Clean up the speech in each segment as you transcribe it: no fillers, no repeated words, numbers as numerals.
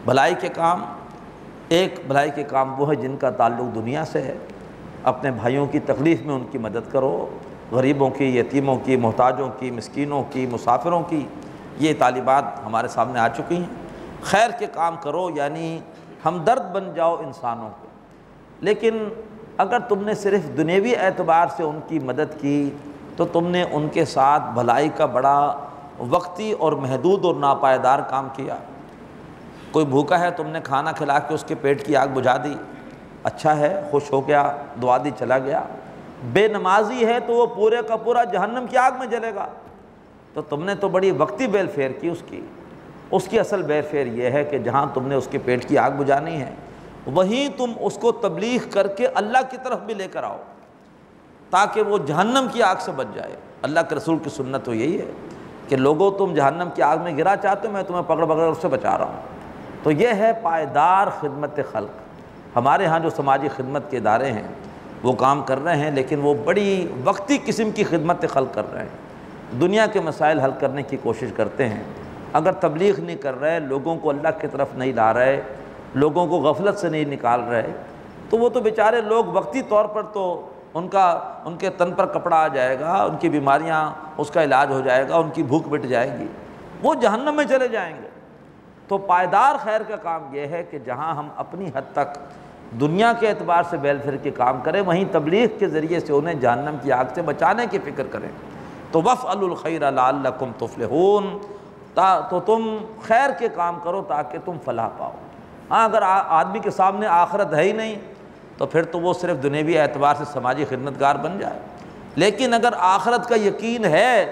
بھلائی کے کام، ایک بھلائی کے کام وہ ہے جن کا تعلق دنیا سے ہے، اپنے بھائیوں کی تکلیف میں ان کی مدد کرو، غریبوں کی، یتیموں کی، محتاجوں کی، مسکینوں کی، مسافروں کی، یہ تعلیمات ہمارے سامنے آ چکی ہیں۔ خیر کے کام کرو، یعنی ہمدرد بن جاؤ انسانوں کو۔ لیکن اگر تم نے صرف دنیوی اعتبار سے ان کی مدد کی تو تم نے ان کے ساتھ بھلائی کا بڑا وقتی اور محدود اور ناپائیدار کام کیا۔ کوئی بھوکا ہے، تم نے کھانا کھلا کے اس کے پیٹ کی آگ بجھا دی، اچھا ہے، خوش ہو گیا، دعا دی، چلا گیا۔ بے نمازی ہے تو وہ پورے کا پورا جہنم کی آگ میں جلے گا۔ تو تم نے تو بڑی وقتی بیل پھیر کی اس کی اصل بیل پھیر یہ ہے کہ جہاں تم نے اس کے پیٹ کی آگ بجھانی ہے وہیں تم اس کو تبلیغ کر کے اللہ کی طرف بھی لے کر آؤ تاکہ وہ جہنم کی آگ سے بچ جائے۔ اللہ کے رسول کی سنت تو یہی ہے کہ لوگوں تم جہنم کی آگ میں گرا چاہتے ہو، میں تمہیں پکڑ اس سے بچا رہا ہوں۔ تو یہ ہے پائیدار خدمت خلق۔ ہمارے ہاں جو سماجی خدمت کے ادارے ہیں وہ کام کر رہے ہیں، لیکن وہ بڑی وقتی قسم کی خدمت خلق کر رہے ہیں، دنیا کے مسائل حل کرنے کی کوشش کرتے ہیں۔ اگر تبلیغ نہیں کر رہے، لوگوں کو اللہ کی طرف نہیں لا رہے، لوگوں کو غفلت سے نہیں نکال رہے، تو وہ تو بیچارے لوگ وقتی طور پر تو ان کے تن پر کپڑا آ جائے گا، ان کی بیماریاں، اس کا علاج ہو جائے گا، ان کی بھوک مٹ جائے گی، وہ جہنم میں چلے جائیں گے۔ تو پائیدار خیر کا کام یہ ہے کہ جہاں ہم اپنی حد تک دنیا کے اعتبار سے بیل پھر کے کام کریں، وہیں تبلیغ کے ذریعے سے انہیں جہنم کی آگ سے بچانے کی فکر کریں۔ تو وَافْعَلُوا الْخَيْرَ لَعَلَّكُمْ تُفْلِحُونَ، تو تم خیر کے کام کرو تاکہ تم فلاح پاؤ۔ ہاں، اگر آدمی کے سامنے آخرت ہے ہی نہیں تو پھر تو وہ صرف دنیوی اعتبار سے سماجی خدمتگار بن جائے، لیکن اگر آخرت کا یقین ہے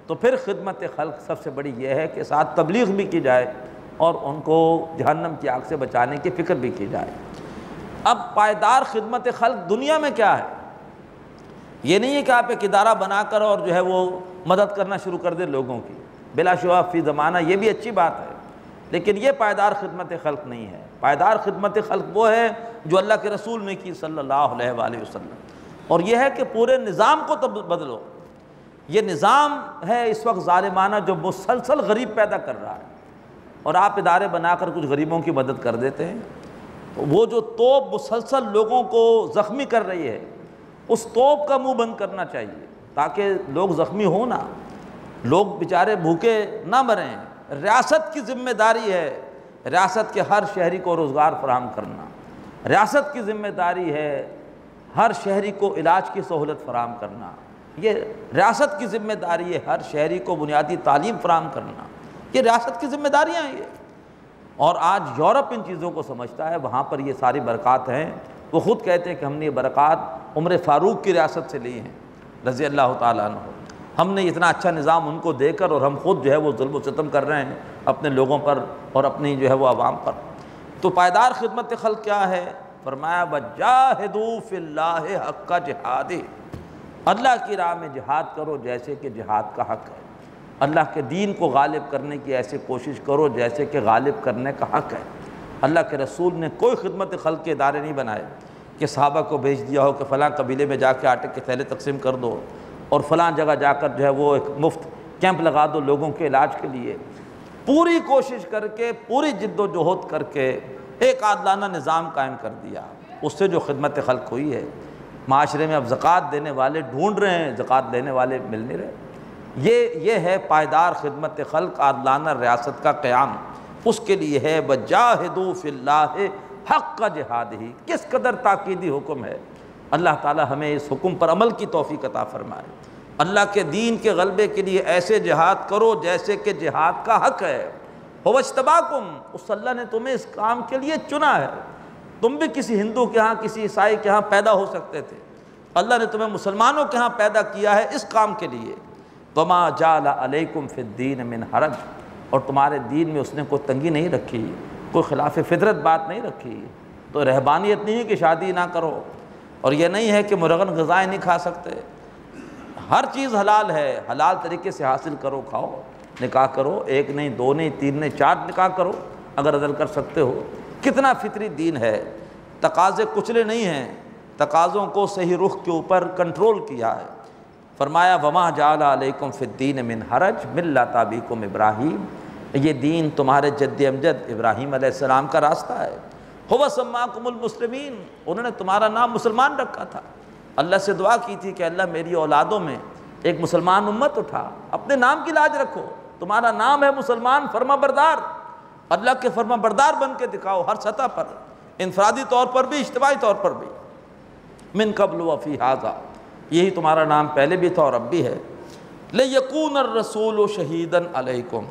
تو پھر خدمت خلق سب سے بڑی یہ ہے کہ ساتھ تبلیغ بھی کی جائے اور ان کو جہنم کی آگ سے بچانے کی فکر بھی کی جائے۔ اب پائیدار خدمت خلق دنیا میں کیا ہے؟ یہ نہیں ہے کہ آپ ایک ادارہ بنا کر اور جو ہے وہ مدد کرنا شروع کر دے لوگوں کی، بلا شبہ فی زمانہ یہ بھی اچھی بات ہے، لیکن یہ پائیدار خدمت خلق نہیں ہے۔ پائیدار خدمت خلق وہ ہے جو اللہ کے رسول نے کی صلی اللہ علیہ وآلہ وسلم، اور یہ ہے کہ پورے نظام کو بدلو۔ یہ نظام ہے اس وقت ظالمانہ جو مسلسل غریب پیدا کر رہا ہے، اور آپ ادارے بنا کر کچھ غریبوں کی مدد کر دیتے ہیں، تو وہ جو توپ مسلسل لوگوں کو زخمی کر رہی ہے اس توپ کا منہ بند کرنا چاہیے تاکہ لوگ زخمی ہوں نہ، لوگ بیچارے بھوکے نہ مریں۔ ریاست کی ذمہ داری ہے ریاست کے ہر شہری کو روزگار فراہم کرنا، ریاست کی ذمہ داری ہے ہر شہری کو علاج کی سہولت فراہم کرنا، یہ ریاست کی ذمہ داری ہے ہر شہری کو بنیادی تعلیم فراہم کرنا، یہ ریاست کی ذمہ داریاں ہیں یہ۔ اور آج یورپ ان چیزوں کو سمجھتا ہے، وہاں پر یہ ساری برکات ہیں۔ وہ خود کہتے ہیں کہ ہم نے یہ برکات عمر فاروق کی ریاست سے لی ہیں رضی اللہ تعالیٰ عنہ، ہم نے اتنا اچھا نظام ان کو دے کر اور ہم خود جو ہے وہ ظلم و ستم کر رہے ہیں اپنے لوگوں پر اور اپنی جو ہے وہ عوام پر۔ تو پائیدار خدمت خلق کیا ہے؟ فرمایا وَجَاهِدُوا فِي اللَّهِ حَقَّ جِهَادِهِ، اللہ کی راہ میں جہاد کرو جیسے کہ جہاد کا حق ہے، اللہ کے دین کو غالب کرنے کی ایسے کوشش کرو جیسے کہ غالب کرنے کا حق ہے۔ اللہ کے رسول نے کوئی خدمت خلق کے ادارے نہیں بنائے کہ صحابہ کو بھیج دیا ہو کہ فلاں قبیلے میں جا کے آٹے کے تھیلے تقسیم کر دو اور فلاں جگہ جا کر جو ہے وہ ایک مفت کیمپ لگا دو لوگوں کے علاج کے لیے۔ پوری کوشش کر کے، پوری جد و جہد کر کے ایک عادلانہ نظام قائم کر دیا، اس سے جو خدمت خلق ہوئی ہے۔ معاشرے میں اب زکوٰۃ دینے والے ڈھونڈ رہے ہیں، زکوٰۃ دینے والے مل نہیں رہے۔ یہ ہے پائیدار خدمت خلق، عادلانہ ریاست کا قیام، اس کے لیے ہے وَجَاهِدُوا فِي اللَّهِ حَقَّ جِهَادِهِ۔ کس قدر تاکیدی حکم ہے، اللہ تعالی ہمیں اس حکم پر عمل کی توفیق عطا فرمائے۔ اللہ کے دین کے غلبے کے لیے ایسے جہاد کرو جیسے کہ جہاد کا حق ہے۔ هُوَ اجْتَبَاكُمْ، اس اللہ نے تمہیں اس کام کے لیے چنا ہے۔ تم بھی کسی ہندو کے ہاں، کسی عیسائی کے ہاں پیدا ہو سکتے تھے، اللہ نے تمہیں مسلمانوں کے ہاں پیدا کیا ہے اس کام کے لیے۔ وَمَا جَعَلَ عَلَيْكُمْ فِي الدِّينِ مِنْ حَرَجٍ، اور تمہارے دین میں اس نے کوئی تنگی نہیں رکھی، کوئی خلاف فطرت بات نہیں رکھی۔ تو رہبانیت نہیں ہے کہ شادی نہ کرو، اور یہ نہیں ہے کہ مرغن غذائیں نہیں کھا سکتے، ہر چیز حلال ہے، حلال طریقے سے حاصل کرو، کھاؤ، نکاح کرو، ایک نہیں، دو نہیں، تین نہیں، 4 نکاح کرو اگر عدل کر سکتے ہو۔ کتنا فطری دین ہے، تقاضے کچلے نہیں ہیں، تقاضوں کو صحیح رخ کے اوپر کنٹرول کیا ہے۔ فرمایا وَمَا جَعَلَ عَلَيْكُمْ فِي الدِّينِ مِنْ حَرَجٍ مِلَّةَ أَبِيكُمْ إِبْرَاهِيمَ، یہ دین تمہارے جد امجد ابراہیم علیہ السلام کا راستہ ہے۔ هو سماکم المسلمین، انہوں نے تمہارا نام مسلمان رکھا تھا۔ اللہ سے دعا کی تھی کہ اللہ میری اولادوں میں ایک مسلمان امت اٹھا، اپنے نام کی لاج رکھو، تمہارا نام ہے مسلمان، فرما بردار، اللہ کے فرما بردار بن کے دکھاؤ ہر سطح پر، انفرادی طور پر بھی، اجتماعی طور پر بھی۔ من قبل وفی ھذا، یہی تمہارا نام پہلے بھی تھا اور اب بھی ہے۔ لیکون الرسول شہیدا علیکم،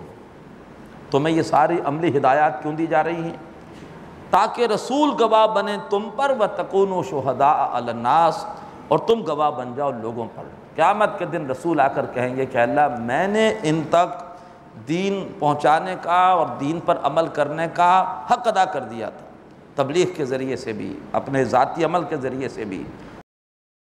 تمہیں یہ ساری عملی ہدایات کیوں دی جا رہی ہیں؟ تاکہ رسول گواہ بنے تم پر، وتکونوا شہداء علی الناس، اور تم گواہ بن جاؤ لوگوں پر۔ قیامت کے دن رسول آ کر کہیں گے کہ اللہ میں نے ان تک دین پہنچانے کا اور دین پر عمل کرنے کا حق ادا کر دیا تھا، تبلیغ کے ذریعے سے بھی، اپنے ذاتی عمل کے ذریعے سے بھی،